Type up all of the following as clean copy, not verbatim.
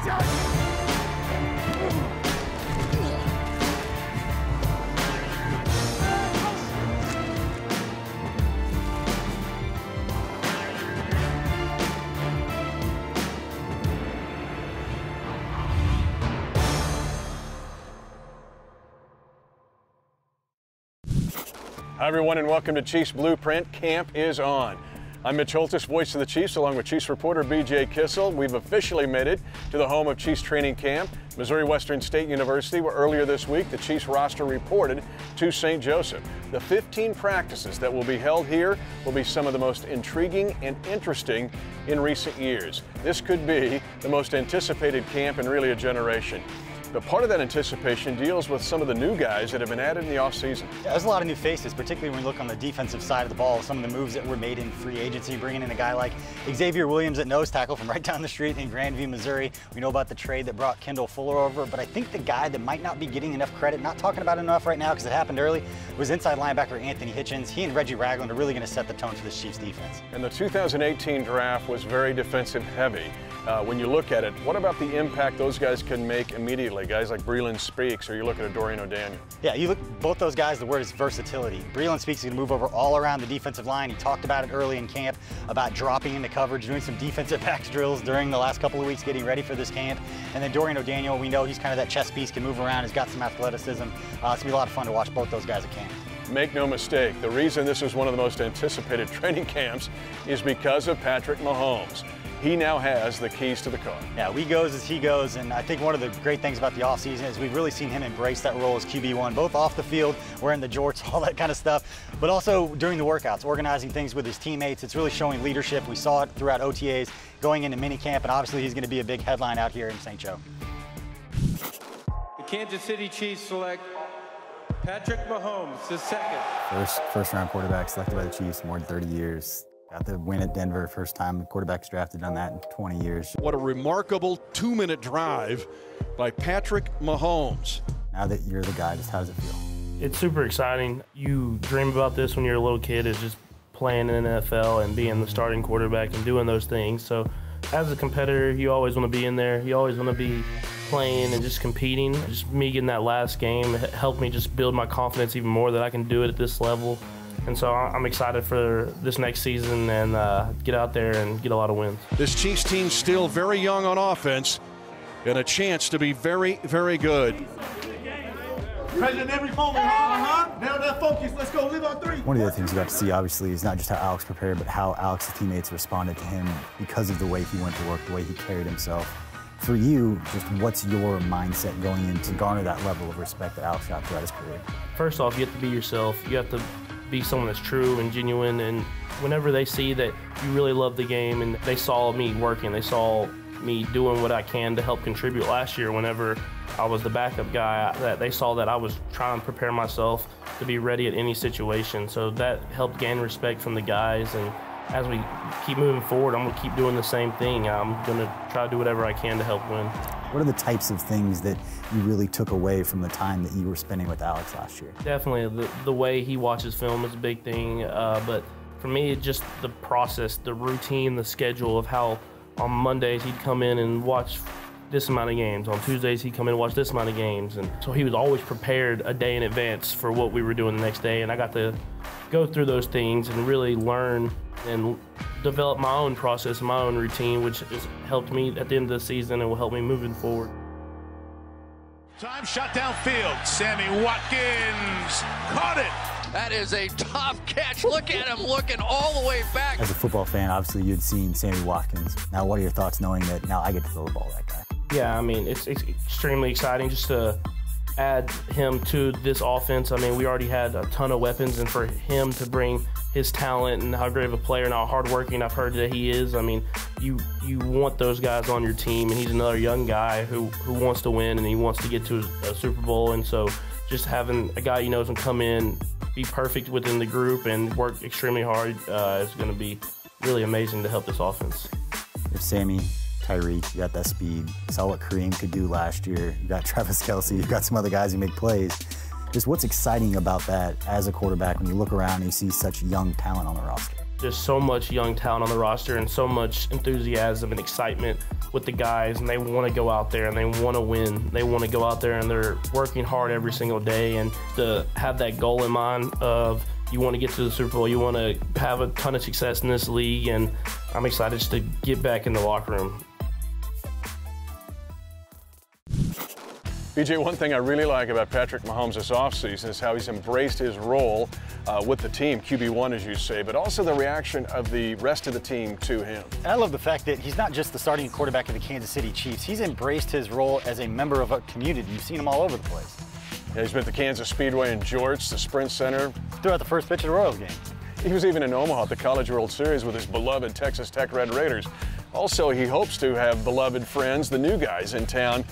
Hi everyone and welcome to Chiefs Blueprint. Camp is on. I'm Mitch Holthus, voice of the Chiefs, along with Chiefs reporter BJ Kissel. We've officially made it to the home of Chiefs training camp, Missouri Western State University, where earlier this week the Chiefs roster reported to St. Joseph. The 15 practices that will be held here will be some of the most intriguing and interesting in recent years. This could be the most anticipated camp in really a generation. But part of that anticipation deals with some of the new guys that have been added in the offseason. Yeah, there's a lot of new faces, particularly when we look on the defensive side of the ball. Some of the moves that were made in free agency, bringing in a guy like Xavier Williams at nose tackle from right down the street in Grandview, Missouri. We know about the trade that brought Kendall Fuller over, but I think the guy that might not be getting enough credit, not talking about it enough right now because it happened early, was inside linebacker Anthony Hitchens. He and Reggie Ragland are really going to set the tone for this Chiefs defense. And the 2018 draft was very defensive heavy. When you look at it, what about the impact those guys can make immediately? Guys like Breland Speaks, or you look at Dorian O'Daniel. Yeah, you look both those guys, the word is versatility. Breland Speaks is going to move over all around the defensive line. He talked about it early in camp, about dropping into coverage, doing some defensive backs drills during the last couple of weeks, getting ready for this camp. And then Dorian O'Daniel, we know he's kind of that chess piece, can move around, he's got some athleticism. It's going to be a lot of fun to watch both those guys at camp. Make no mistake, the reason this is one of the most anticipated training camps is because of Patrick Mahomes. He now has the keys to the car. Yeah, we goes as he goes, and I think one of the great things about the offseason is we've really seen him embrace that role as QB1, both off the field, wearing the jorts, all that kind of stuff, but also during the workouts, organizing things with his teammates. It's really showing leadership. We saw it throughout OTAs, going into minicamp, and obviously he's going to be a big headline out here in St. Joe. The Kansas City Chiefs select Patrick Mahomes, the second. First round quarterback selected by the Chiefs, more than 30 years. Got the win at Denver, first time the quarterback's drafted, done that in 20 years. What a remarkable 2-minute drive by Patrick Mahomes. Now that you're the guy, just how does it feel? It's super exciting. You dream about this when you're a little kid, is just playing in the NFL and being the starting quarterback and doing those things. So as a competitor, you always want to be in there. You always want to be playing and just competing. Just me getting that last game helped me just build my confidence even more that I can do it at this level. And so I'm excited for this next season and get out there and get a lot of wins. This Chiefs team still very young on offense and a chance to be very, very good. Present every moment, now that focus, let's go live on three. One of the other things you got to see, obviously, is not just how Alex prepared, but how Alex's teammates responded to him because of the way he went to work, the way he carried himself. For you, just what's your mindset going in to garner that level of respect that Alex got throughout his career? First off, you have to be yourself. You have to be someone that's true and genuine, and whenever they see that you really love the game and they saw me working, they saw me doing what I can to help contribute last year whenever I was the backup guy, that they saw that I was trying to prepare myself to be ready at any situation. So that helped gain respect from the guys, and as we keep moving forward, I'm going to keep doing the same thing. I'm going to try to do whatever I can to help win. What are the types of things that you really took away from the time that you were spending with Alex last year? Definitely the way he watches film is a big thing, but for me, it's just the process, the routine, the schedule of how on Mondays he'd come in and watch this amount of games. On Tuesdays he'd come in and watch this amount of games. And so he was always prepared a day in advance for what we were doing the next day, and I got to go through those things and really learn and develop my own process, my own routine, which has helped me at the end of the season and will help me moving forward. Time shot downfield. Sammy Watkins caught it. That is a tough catch. Look at him looking all the way back. As a football fan, obviously you'd seen Sammy Watkins. Now, what are your thoughts knowing that now I get to throw the ball at that guy? Yeah, I mean, it's extremely exciting just to add him to this offense. I mean, we already had a ton of weapons, and for him to bring his talent and how great of a player and how hardworking I've heard that he is, I mean, you want those guys on your team, and he's another young guy who wants to win and he wants to get to a Super Bowl. And so just having a guy you know can come in, be perfect within the group and work extremely hard is going to be really amazing to help this offense. If Sammy, Tyreek, you got that speed, saw what Kareem could do last year, you got Travis Kelce, you've got some other guys who make plays. Just what's exciting about that as a quarterback when you look around and you see such young talent on the roster? just so much young talent on the roster and so much enthusiasm and excitement with the guys, and they want to go out there and they want to win. They want to go out there and they're working hard every single day, and to have that goal in mind of you want to get to the Super Bowl, you want to have a ton of success in this league, and I'm excited just to get back in the locker room. BJ, one thing I really like about Patrick Mahomes this offseason is how he's embraced his role with the team, QB1 as you say, but also the reaction of the rest of the team to him. And I love the fact that he's not just the starting quarterback of the Kansas City Chiefs. He's embraced his role as a member of a community. You've seen him all over the place. Yeah, he's been at the Kansas Speedway in George, the Sprint Center. Throughout the first pitch of the Royals game. He was even in Omaha at the College World Series with his beloved Texas Tech Red Raiders. Also, he hopes to have beloved friends, the new guys in town,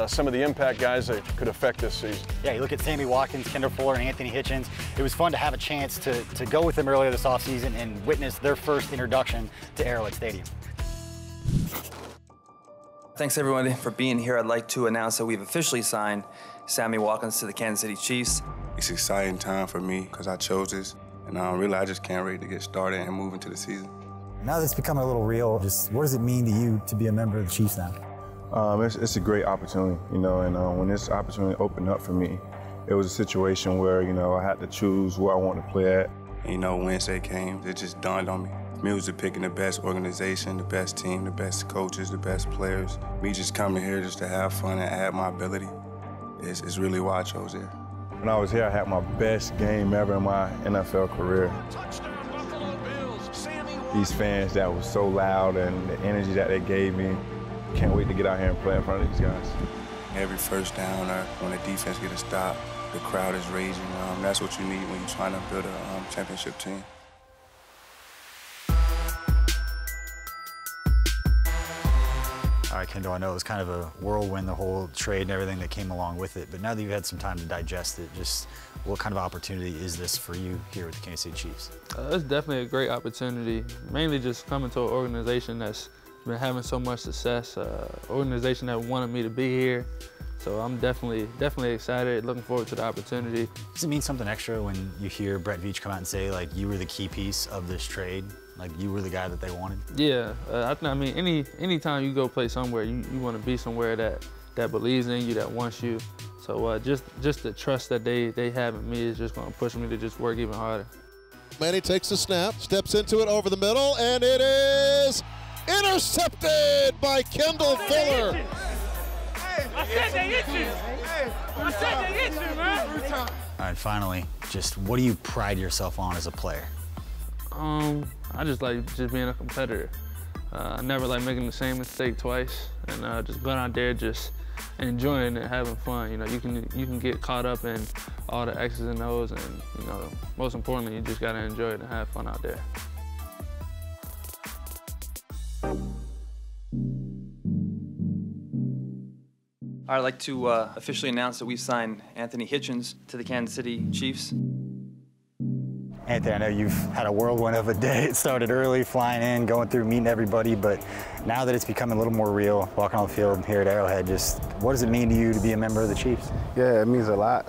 some of the impact guys that could affect this season. Yeah, you look at Sammy Watkins, Kendall Fuller, and Anthony Hitchens. It was fun to have a chance to go with them earlier this offseason and witness their first introduction to Arrowhead Stadium. Thanks everyone for being here. I'd like to announce that we've officially signed Sammy Watkins to the Kansas City Chiefs. It's an exciting time for me because I chose this, and really I just can't wait to get started and move into the season. Now that it's becoming a little real, just what does it mean to you to be a member of the Chiefs now? It's a great opportunity, you know, and when this opportunity opened up for me, it was a situation where, you know, I had to choose where I wanted to play at. And, you know, Wednesday came, it just dawned on me. Me was picking the best organization, the best team, the best coaches, the best players. Me just coming here just to have fun and add my ability is really why I chose here. When I was here, I had my best game ever in my NFL career. These fans that was so loud and the energy that they gave me, can't wait to get out here and play in front of these guys. Every first down or when the defense gets a stop, the crowd is raging. That's what you need when you're trying to build a championship team. All right, Kendall, I know it was kind of a whirlwind, the whole trade and everything that came along with it, but now that you've had some time to digest it, just what kind of opportunity is this for you here with the Kansas City Chiefs? It's definitely a great opportunity, mainly just coming to an organization that's been having so much success, organization that wanted me to be here. So I'm definitely excited, looking forward to the opportunity. Does it mean something extra when you hear Brett Veach come out and say, like, you were the key piece of this trade? Like, you were the guy that they wanted? Yeah, I mean, anytime you go play somewhere, you want to be somewhere that believes in you, that wants you. So just the trust that they have in me is just going to push me to just work even harder. Manny takes the snap, steps into it over the middle, and it is intercepted by Kendall Fuller. I said they hit you. I said they hit you, man. All right, finally, just what do you pride yourself on as a player? I just like being a competitor. I never like making the same mistake twice, and just going out there just enjoying it, having fun. You know, you can get caught up in all the X's and O's, and you know, most importantly, you just gotta enjoy it and have fun out there. I'd like to officially announce that we've signed Anthony Hitchens to the Kansas City Chiefs. Anthony, I know you've had a whirlwind of a day. It started early, flying in, going through, meeting everybody, but now that it's becoming a little more real, walking on the field here at Arrowhead, just what does it mean to you to be a member of the Chiefs? Yeah, it means a lot.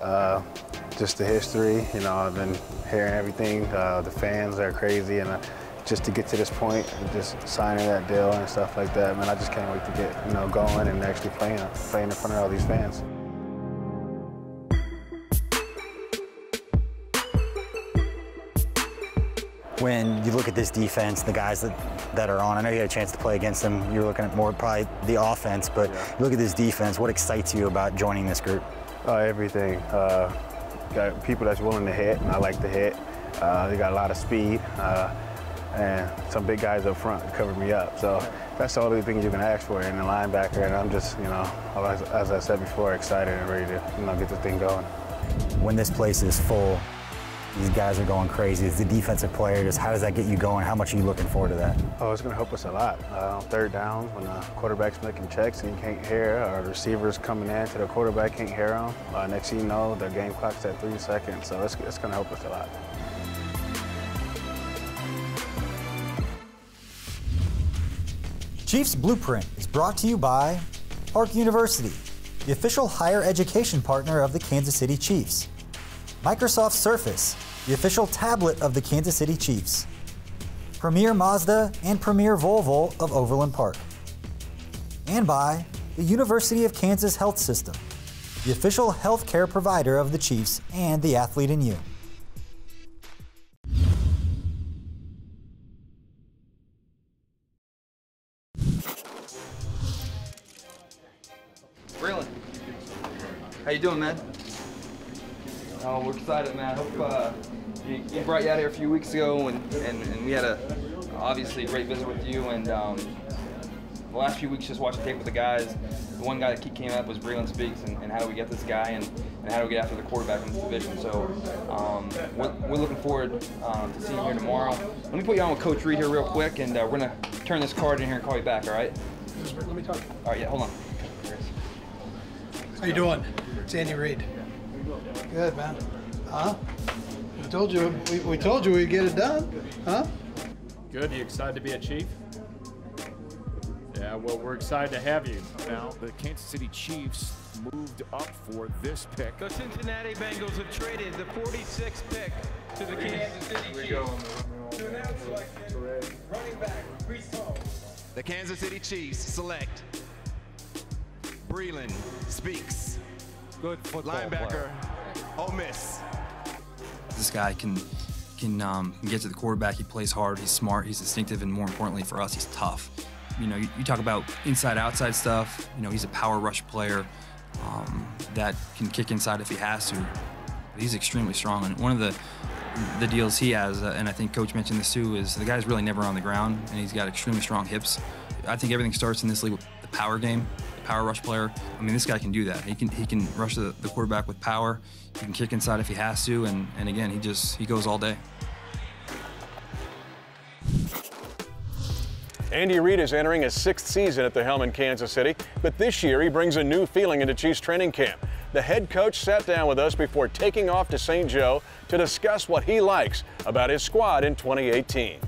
Just the history, you know, I've been hearing everything. The fans are crazy, and just to get to this point and just signing that deal and stuff like that, man, I just can't wait to get, you know, going and actually playing in front of all these fans. When you look at this defense, the guys that are on, I know you had a chance to play against them. You were looking at more probably the offense, but yeah. You look at this defense, what excites you about joining this group? Everything. Got people that's willing to hit, and I like to hit. They got a lot of speed. And some big guys up front covered me up. So that's the only thing you can ask for in a linebacker. And I'm just, you know, as I said before, excited and ready to, you know, get this thing going. When this place is full, these guys are going crazy. As the defensive player, just how does that get you going? How much are you looking forward to that? Oh, it's going to help us a lot. On third down, when the quarterback's making checks and you can't hear, or the receivers coming in to the quarterback can't hear them. Next thing you know, the game clock's at 3 seconds. So it's going to help us a lot. Chiefs Blueprint is brought to you by Park University, the official higher education partner of the Kansas City Chiefs. Microsoft Surface, the official tablet of the Kansas City Chiefs. Premier Mazda and Premier Volvo of Overland Park. And by the University of Kansas Health System, the official health care provider of the Chiefs and the athlete in you. Braylon, how you doing, man? Oh, we're excited, man. Hope we brought you out here a few weeks ago, and we had obviously a great visit with you. And the last few weeks, just watching tape with the guys. The one guy that came up was Braylon Speaks, and how do we get this guy, and how do we get after the quarterback in this division. So we're looking forward to seeing you here tomorrow. Let me put you on with Coach Reid here real quick, and we're gonna turn this card in here and call you back. All right? Let me talk. All right, yeah, hold on. How you doing? It's Andy Reid. Good, man. Huh? We told you we'd get it done. Huh? Good. You excited to be a Chief? Yeah, well, we're excited to have you. Now, the Kansas City Chiefs moved up for this pick. The Cincinnati Bengals have traded the 46th pick to the Kansas City Chiefs. Running back, the Kansas City Chiefs select Braylon Speaks. Good football linebacker, player. Ole Miss. This guy can get to the quarterback. He plays hard. He's smart. He's instinctive, and more importantly for us, he's tough. You know, you talk about inside-outside stuff. You know, he's a power rush player that can kick inside if he has to. But he's extremely strong. And one of the deals he has, and I think Coach mentioned this too, is the guy's really never on the ground, and he's got extremely strong hips. I think everything starts in this league with the power game, the power rush player. I mean, this guy can do that. He can rush the quarterback with power. He can kick inside if he has to, and again, he goes all day. Andy Reid is entering his 6th season at the helm in Kansas City, but this year he brings a new feeling into Chiefs training camp. The head coach sat down with us before taking off to St. Joe to discuss what he likes about his squad in 2018.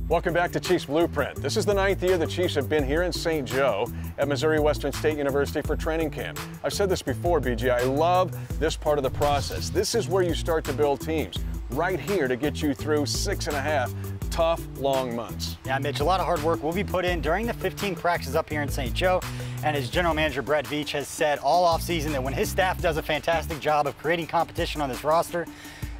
Welcome back to Chiefs Blueprint. This is the 9th year the Chiefs have been here in St. Joe at Missouri Western State University for training camp. I've said this before, BG, I love this part of the process. This is where you start to build teams, right here to get you through 6.5 tough, long months. Yeah, Mitch, a lot of hard work will be put in during the 15 practices up here in St. Joe. And his general manager, Brett Veach, has said all offseason that when his staff does a fantastic job of creating competition on this roster,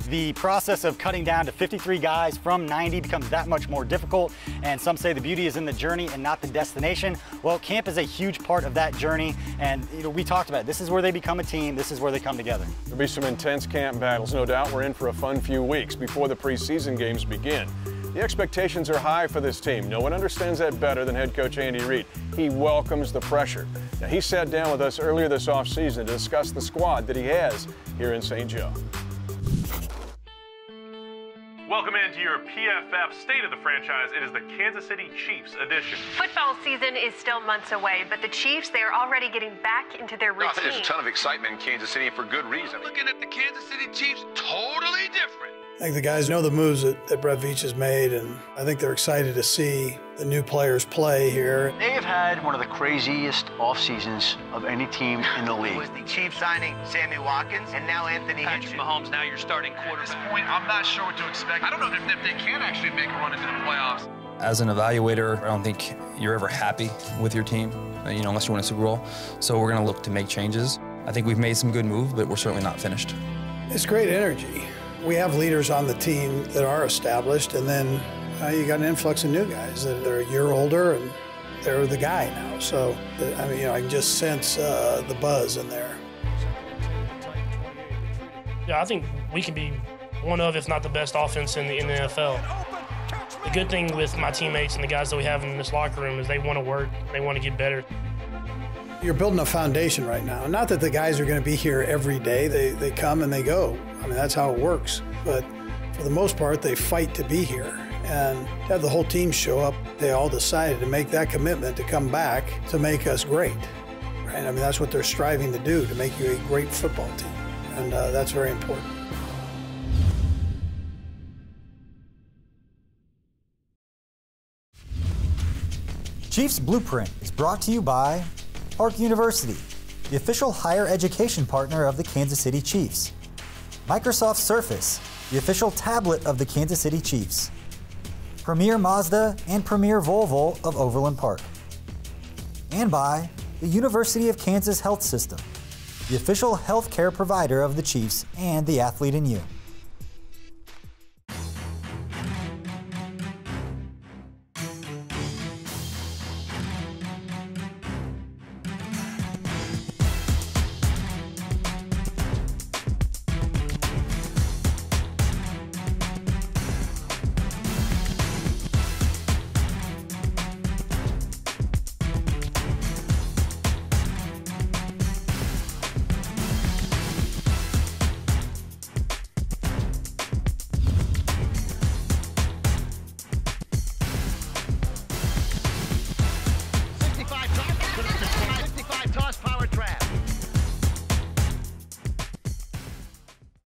the process of cutting down to 53 guys from 90 becomes that much more difficult, and some say the beauty is in the journey and not the destination. Well, camp is a huge part of that journey, and we talked about it. This is where they become a team. This is where they come together. There'll be some intense camp battles, no doubt. We're in for a fun few weeks before the preseason games begin. The expectations are high for this team. No one understands that better than head coach Andy Reid. He welcomes the pressure. Now, he sat down with us earlier this offseason to discuss the squad that he has here in St. Joe. Welcome into your PFF State of the Franchise. It is the Kansas City Chiefs edition. Football season is still months away, but the Chiefs, they are already getting back into their routine. I think there's a ton of excitement in Kansas City for good reason. Looking at the Kansas City Chiefs, totally different. I think the guys know the moves that Brett Veach has made, and I think they're excited to see the new players play here. They have had one of the craziest off seasons of any team in the league. Was the Chiefs signing Sammy Watkins and now Anthony Hitchens. Mahomes, now you're starting quarterback. At this point, I'm not sure what to expect. I don't know if they can actually make a run into the playoffs. As an evaluator, I don't think you're ever happy with your team, unless you win a Super Bowl. So we're going to look to make changes. I think we've made some good moves, but we're certainly not finished. It's great energy. We have leaders on the team that are established, and then you got an influx of new guys that are a year older, and they're the guy now. So, I can just sense the buzz in there. Yeah, I think we can be one of, if not the best offense in the NFL. The good thing with my teammates and the guys that we have in this locker room is they want to work, they want to get better. You're building a foundation right now. Not that the guys are going to be here every day. They come and they go. I mean, that's how it works. But for the most part, they fight to be here. And to have the whole team show up, they all decided to make that commitment to come back to make us great. Right? I mean, that's what they're striving to do, to make you a great football team. And that's very important. Chiefs Blueprint is brought to you by Park University, the official higher education partner of the Kansas City Chiefs. Microsoft Surface, the official tablet of the Kansas City Chiefs. Premier Mazda and Premier Volvo of Overland Park. And by the University of Kansas Health System, the official health care provider of the Chiefs and the athlete in you.